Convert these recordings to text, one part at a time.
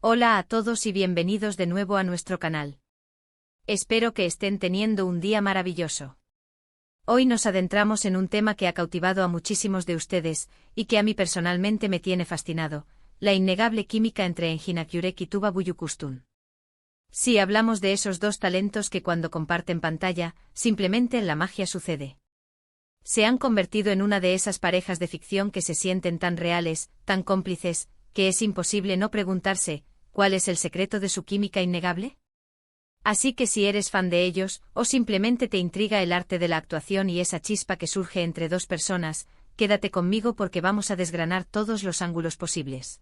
Hola a todos y bienvenidos de nuevo a nuestro canal. Espero que estén teniendo un día maravilloso. Hoy nos adentramos en un tema que ha cautivado a muchísimos de ustedes, y que a mí personalmente me tiene fascinado, la innegable química entre Engin Akyurek y Tuba Büyüküstün. Sí, hablamos de esos dos talentos que cuando comparten pantalla, simplemente la magia sucede. Se han convertido en una de esas parejas de ficción que se sienten tan reales, tan cómplices, que es imposible no preguntarse, ¿cuál es el secreto de su química innegable? Así que si eres fan de ellos, o simplemente te intriga el arte de la actuación y esa chispa que surge entre dos personas, quédate conmigo porque vamos a desgranar todos los ángulos posibles.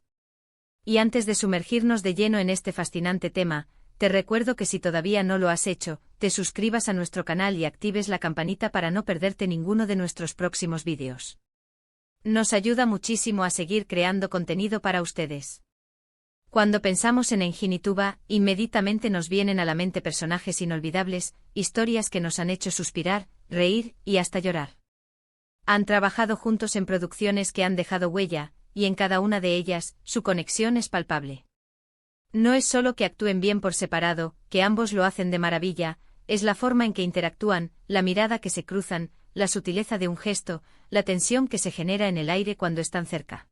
Y antes de sumergirnos de lleno en este fascinante tema, te recuerdo que si todavía no lo has hecho, te suscribas a nuestro canal y actives la campanita para no perderte ninguno de nuestros próximos vídeos. Nos ayuda muchísimo a seguir creando contenido para ustedes. Cuando pensamos en Engin y Tuba, inmediatamente nos vienen a la mente personajes inolvidables, historias que nos han hecho suspirar, reír y hasta llorar. Han trabajado juntos en producciones que han dejado huella, y en cada una de ellas, su conexión es palpable. No es solo que actúen bien por separado, que ambos lo hacen de maravilla, es la forma en que interactúan, la mirada que se cruzan, la sutileza de un gesto, la tensión que se genera en el aire cuando están cerca.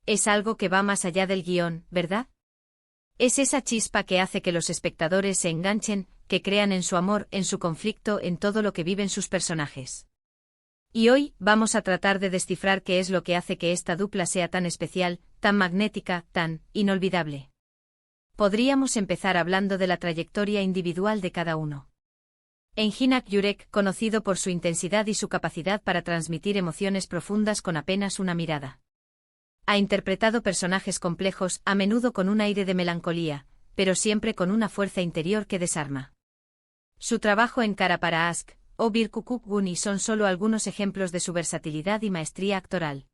Es algo que va más allá del guión, ¿verdad? Es esa chispa que hace que los espectadores se enganchen, que crean en su amor, en su conflicto, en todo lo que viven sus personajes. Y hoy, vamos a tratar de descifrar qué es lo que hace que esta dupla sea tan especial, tan magnética, tan inolvidable. Podríamos empezar hablando de la trayectoria individual de cada uno. Engin Akyurek, conocido por su intensidad y su capacidad para transmitir emociones profundas con apenas una mirada. Ha interpretado personajes complejos, a menudo con un aire de melancolía, pero siempre con una fuerza interior que desarma. Su trabajo en Kara para Aşk o Bir Küçük Gün son solo algunos ejemplos de su versatilidad y maestría actoral.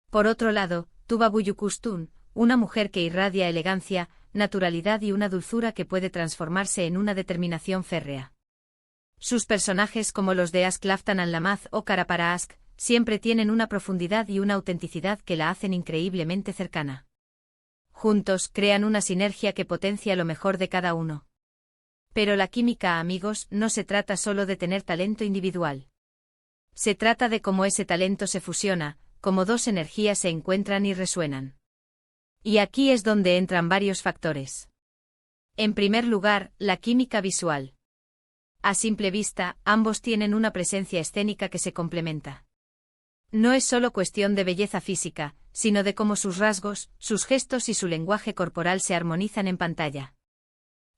Por otro lado, Tuba Büyüküstün, una mujer que irradia elegancia, naturalidad y una dulzura que puede transformarse en una determinación férrea. Sus personajes como los de Aşk Laftan Anlamaz o Kara para Aşk siempre tienen una profundidad y una autenticidad que la hacen increíblemente cercana. Juntos crean una sinergia que potencia lo mejor de cada uno. Pero la química, amigos, no se trata solo de tener talento individual. Se trata de cómo ese talento se fusiona, cómo dos energías se encuentran y resuenan. Y aquí es donde entran varios factores. En primer lugar, la química visual. A simple vista, ambos tienen una presencia escénica que se complementa. No es solo cuestión de belleza física, sino de cómo sus rasgos, sus gestos y su lenguaje corporal se armonizan en pantalla.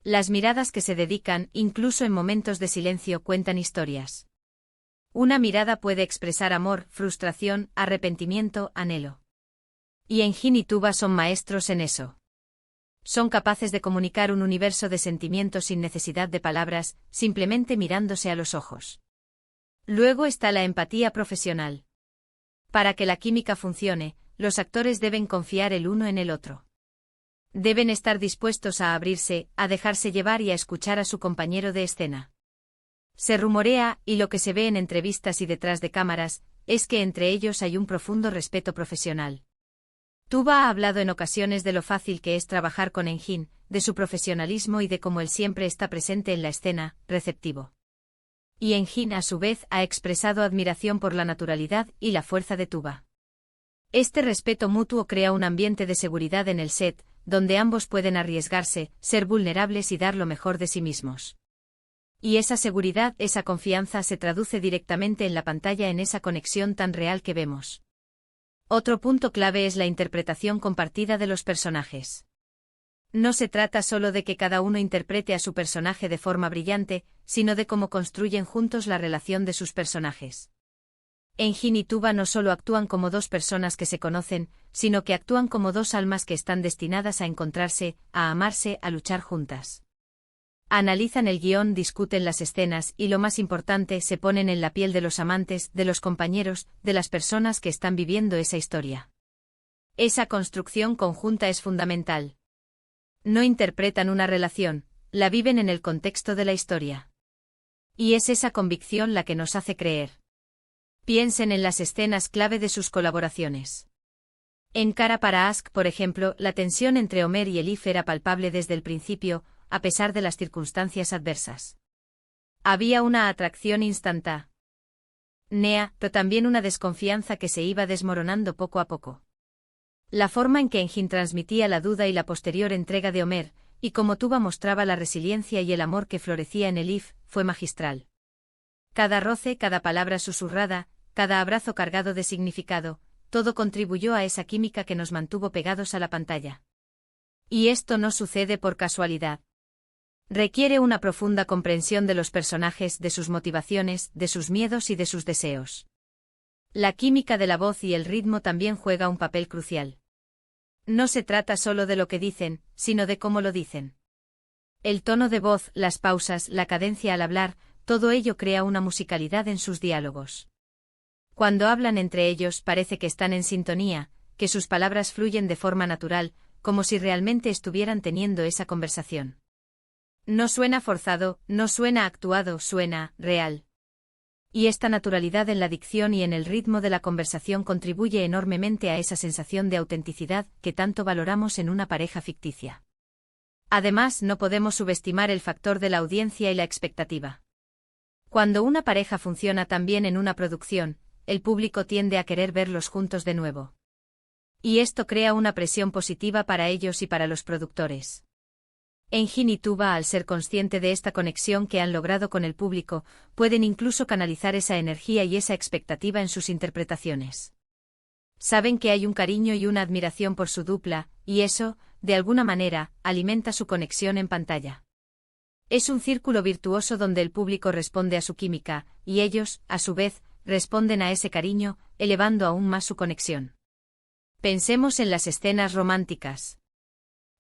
Las miradas que se dedican, incluso en momentos de silencio, cuentan historias. Una mirada puede expresar amor, frustración, arrepentimiento, anhelo. Y Engin y Tuba son maestros en eso. Son capaces de comunicar un universo de sentimientos sin necesidad de palabras, simplemente mirándose a los ojos. Luego está la empatía profesional. Para que la química funcione, los actores deben confiar el uno en el otro. Deben estar dispuestos a abrirse, a dejarse llevar y a escuchar a su compañero de escena. Se rumorea, y lo que se ve en entrevistas y detrás de cámaras, es que entre ellos hay un profundo respeto profesional. Tuba ha hablado en ocasiones de lo fácil que es trabajar con Engin, de su profesionalismo y de cómo él siempre está presente en la escena, receptivo. Y Engin a su vez ha expresado admiración por la naturalidad y la fuerza de Tuba. Este respeto mutuo crea un ambiente de seguridad en el set, donde ambos pueden arriesgarse, ser vulnerables y dar lo mejor de sí mismos. Y esa seguridad, esa confianza se traduce directamente en la pantalla en esa conexión tan real que vemos. Otro punto clave es la interpretación compartida de los personajes. No se trata solo de que cada uno interprete a su personaje de forma brillante, sino de cómo construyen juntos la relación de sus personajes. Engin y Tuba no solo actúan como dos personas que se conocen, sino que actúan como dos almas que están destinadas a encontrarse, a amarse, a luchar juntas. Analizan el guión, discuten las escenas y, lo más importante, se ponen en la piel de los amantes, de los compañeros, de las personas que están viviendo esa historia. Esa construcción conjunta es fundamental. No interpretan una relación, la viven en el contexto de la historia. Y es esa convicción la que nos hace creer. Piensen en las escenas clave de sus colaboraciones. En Cara para Ask, por ejemplo, la tensión entre Homer y Elif era palpable desde el principio, a pesar de las circunstancias adversas. Había una atracción instantánea, pero también una desconfianza que se iba desmoronando poco a poco. La forma en que Engin transmitía la duda y la posterior entrega de Homer, y cómo Tuba mostraba la resiliencia y el amor que florecía en Elif, fue magistral. Cada roce, cada palabra susurrada, cada abrazo cargado de significado, todo contribuyó a esa química que nos mantuvo pegados a la pantalla. Y esto no sucede por casualidad. Requiere una profunda comprensión de los personajes, de sus motivaciones, de sus miedos y de sus deseos. La química de la voz y el ritmo también juega un papel crucial. No se trata solo de lo que dicen, sino de cómo lo dicen. El tono de voz, las pausas, la cadencia al hablar, todo ello crea una musicalidad en sus diálogos. Cuando hablan entre ellos parece que están en sintonía, que sus palabras fluyen de forma natural, como si realmente estuvieran teniendo esa conversación. No suena forzado, no suena actuado, suena real. Y esta naturalidad en la dicción y en el ritmo de la conversación contribuye enormemente a esa sensación de autenticidad que tanto valoramos en una pareja ficticia. Además, no podemos subestimar el factor de la audiencia y la expectativa. Cuando una pareja funciona tan bien en una producción, el público tiende a querer verlos juntos de nuevo. Y esto crea una presión positiva para ellos y para los productores. Engin y Tuba, al ser consciente de esta conexión que han logrado con el público, pueden incluso canalizar esa energía y esa expectativa en sus interpretaciones. Saben que hay un cariño y una admiración por su dupla, y eso, de alguna manera, alimenta su conexión en pantalla. Es un círculo virtuoso donde el público responde a su química, y ellos, a su vez, responden a ese cariño, elevando aún más su conexión. Pensemos en las escenas románticas.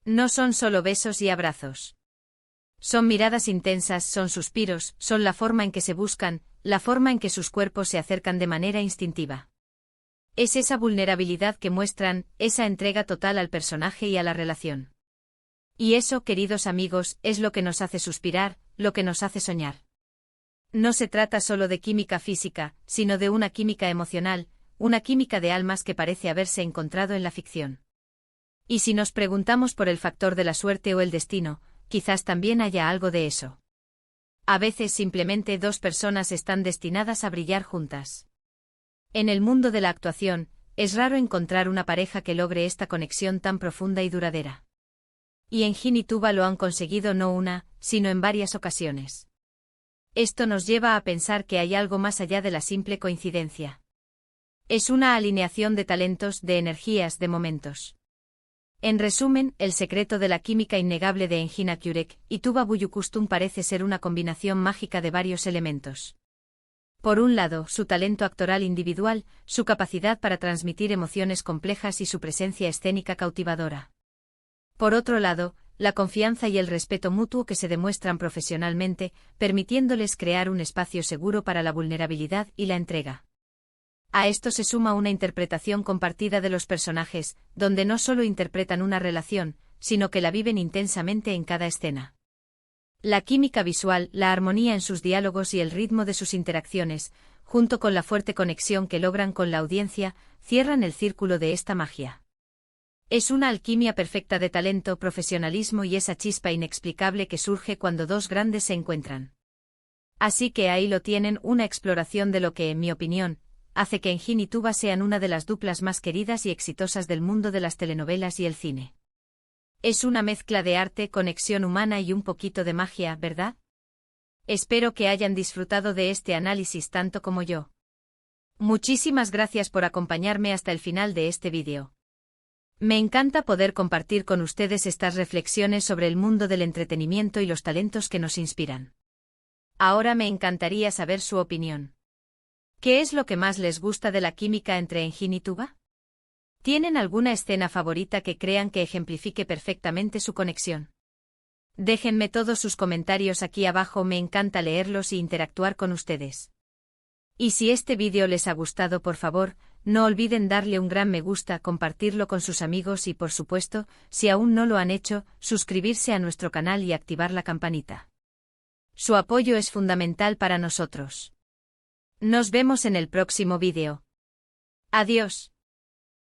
No son solo besos y abrazos. Son miradas intensas, son suspiros, son la forma en que se buscan, la forma en que sus cuerpos se acercan de manera instintiva. Es esa vulnerabilidad que muestran, esa entrega total al personaje y a la relación. Y eso, queridos amigos, es lo que nos hace suspirar, lo que nos hace soñar. No se trata solo de química física, sino de una química emocional, una química de almas que parece haberse encontrado en la ficción. Y si nos preguntamos por el factor de la suerte o el destino, quizás también haya algo de eso. A veces simplemente dos personas están destinadas a brillar juntas. En el mundo de la actuación, es raro encontrar una pareja que logre esta conexión tan profunda y duradera. Y Engin y Tuba lo han conseguido no una, sino en varias ocasiones. Esto nos lleva a pensar que hay algo más allá de la simple coincidencia. Es una alineación de talentos, de energías, de momentos. En resumen, el secreto de la química innegable de Engin Akyurek y Tuba Büyüküstün parece ser una combinación mágica de varios elementos. Por un lado, su talento actoral individual, su capacidad para transmitir emociones complejas y su presencia escénica cautivadora. Por otro lado, la confianza y el respeto mutuo que se demuestran profesionalmente, permitiéndoles crear un espacio seguro para la vulnerabilidad y la entrega. A esto se suma una interpretación compartida de los personajes, donde no solo interpretan una relación, sino que la viven intensamente en cada escena. La química visual, la armonía en sus diálogos y el ritmo de sus interacciones, junto con la fuerte conexión que logran con la audiencia, cierran el círculo de esta magia. Es una alquimia perfecta de talento, profesionalismo y esa chispa inexplicable que surge cuando dos grandes se encuentran. Así que ahí lo tienen, una exploración de lo que, en mi opinión, hace que Engin y Tuba sean una de las duplas más queridas y exitosas del mundo de las telenovelas y el cine. Es una mezcla de arte, conexión humana y un poquito de magia, ¿verdad? Espero que hayan disfrutado de este análisis tanto como yo. Muchísimas gracias por acompañarme hasta el final de este vídeo. Me encanta poder compartir con ustedes estas reflexiones sobre el mundo del entretenimiento y los talentos que nos inspiran. Ahora me encantaría saber su opinión. ¿Qué es lo que más les gusta de la química entre Engin y Tuba? ¿Tienen alguna escena favorita que crean que ejemplifique perfectamente su conexión? Déjenme todos sus comentarios aquí abajo, me encanta leerlos y interactuar con ustedes. Y si este vídeo les ha gustado, por favor, no olviden darle un gran me gusta, compartirlo con sus amigos y, por supuesto, si aún no lo han hecho, suscribirse a nuestro canal y activar la campanita. Su apoyo es fundamental para nosotros. Nos vemos en el próximo vídeo. Adiós.